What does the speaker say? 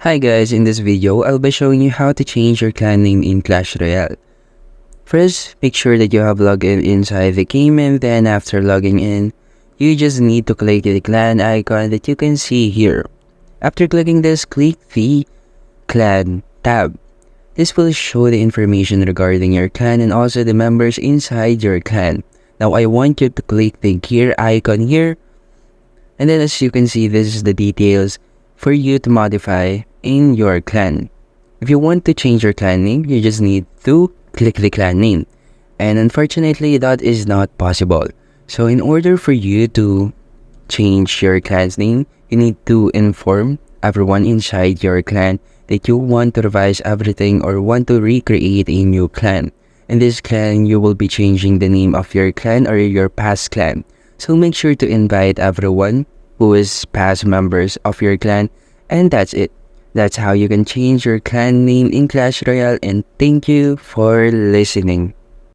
Hi guys, in this video, I'll be showing you how to change your clan name in Clash Royale. First, make sure that you have logged in inside the game, and then after logging in, you just need to click the clan icon that you can see here. After clicking this, click the clan tab. This will show the information regarding your clan and also the members inside your clan. Now I want you to click the gear icon here, and then as you can see, this is the details for you to modify in your clan. If you want to change your clan name, you just need to click the clan name. And unfortunately, that is not possible. So in order for you to change your clan's name, you need to inform everyone inside your clan that you want to revise everything or want to recreate a new clan. In this clan, you will be changing the name of your clan or your past clan. So make sure to invite everyone who is past members of your clan, and that's it. That's how you can change your clan name in Clash Royale, and thank you for listening.